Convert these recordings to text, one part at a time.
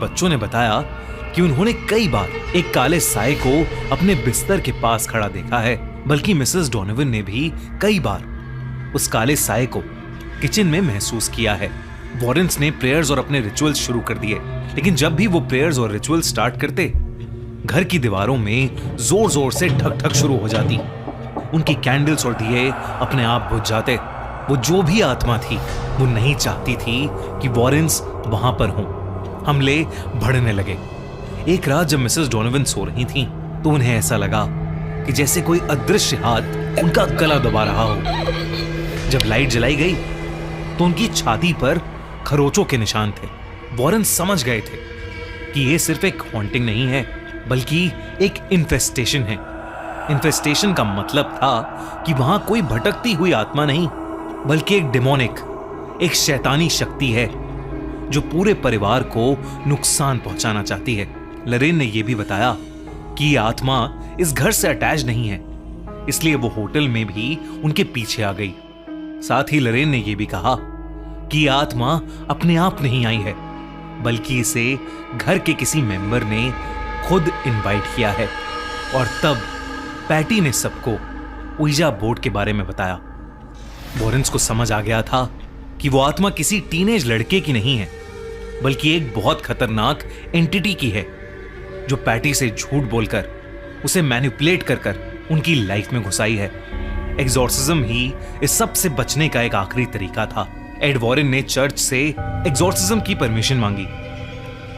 बच्चों ने बताया कि उन्होंने कई बार एक काले साए को अपने बिस्तर के पास खड़ा देखा है, बल्कि मिसेस डोनोवन ने भी कई बार उस काले साए को किचन में महसूस किया है। वॉरेंस ने प्रेयर्स और अपने रिचुअल्स शुरू कर दिए, लेकिन जब भी वो प्रेयर्स और रिचुअल्स स्टार्ट करते, घर की दीवारों में जोर जोर से ठक ठक शुरू हो जाती। उनकी कैंडल्स और दिए अपने आप बुझ जाते। वो जो भी आत्मा थी, वो नहीं चाहती थी कि वॉरेंस वहां पर हो। हमले बढ़ने लगे। एक रात जब मिसेस डोनोवन सो रही थी, तो उन्हें ऐसा लगा कि जैसे कोई अदृश्य हाथ उनका गला दबा रहा हो। जब लाइट जलाई गई, तो उनकी छाती पर खरोचों के निशान थे। वॉरेन समझ गए थे कि यह सिर्फ एक हॉन्टिंग नहीं है, बल्कि एक इन्फेस्टेशन है। इन्फेस्टेशन का मतलब था कि वहां कोई भटकती हुई आत्मा नहीं, बल्कि एक डिमोनिक, एक शैतानी शक्ति है जो पूरे परिवार को नुकसान पहुंचाना चाहती है। लरेन ने यह भी बताया कि यह आत्मा इस घर से अटैच नहीं है, इसलिए वो होटल में भी उनके पीछे आ गई। साथ ही लरेन ने यह भी कहा कि यह आत्मा अपने आप नहीं आई है, बल्कि इसे घर के किसी मेंबर ने खुद इनवाइट किया है। और तब पैटी ने सबको ouija बोर्ड के बारे में बताया। वॉरेंस को समझ आ गया था कि वो आत्मा किसी टीनेज लड़के की नहीं है, बल्कि एक बहुत खतरनाक एंटिटी की है, जो पैटी से झूठ बोलकर, उसे मैनिपुलेट कर उनकी लाइफ में घुसाई है। एग्जॉर्सिज्म ही इस सब से बचने का एक आखिरी तरीका था। एड वॉरेन ने चर्च से एग्जॉर्सिज्म की परमिशन मांगी।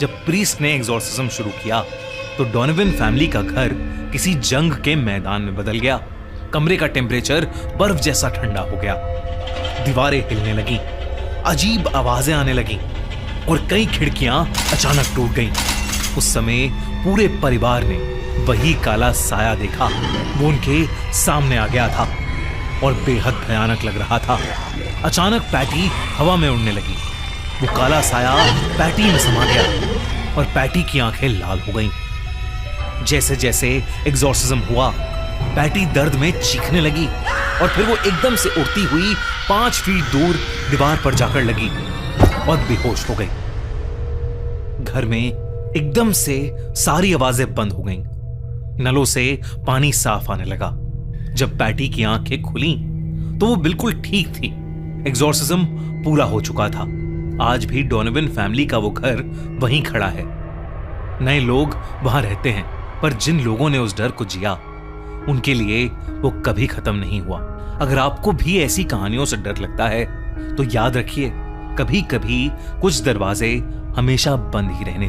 जब प्रीस्ट ने एग्जॉर्सिज्म शुरू किया, तो डोनोवन फैमिली का घर किसी जंग के मैदान में बदल गया। कमरे का टेम्परेचर बर्फ जैसा ठंडा हो गया, दीवारें हिलने लगी, अजीब आवाजें आने लगी और कई खिड़कियां अचानक टूट गईं। उस समय पूरे परिवार ने वही काला साया देखा। वो उनके सामने आ गया था और बेहद भयानक लग रहा था। अचानक पैटी हवा में उड़ने लगी। वो काला साया पैटी में समा गया और पैटी की आंखें लाल हो गईं। जैसे जैसे एग्जॉर्सिज्म हुआ, पैटी दर्द में चीखने लगी और फिर वो एकदम से उड़ती हुई 5 फीट दूर दीवार पर जाकर लगी और बेहोश हो गई। घर में एकदम से सारी आवाजें बंद हो गईं। नलों से पानी साफ आने लगा। जब पैटी की आंखें खुली, तो वो बिल्कुल ठीक थी। एग्जॉर्सिज्म पूरा हो चुका था। आज भी डोनोवन फैमिली का वो घर वहीं खड़ा है। नए लोग वहां रहते हैं, पर जिन लोगों ने उस डर को जिया, उनके लिए वो कभी खत्म नहीं हुआ। अगर आपको भी ऐसी कहानियों से डर लगता है, तो याद रखिए, कभी कभी कुछ दरवाजे हमेशा बंद ही रहने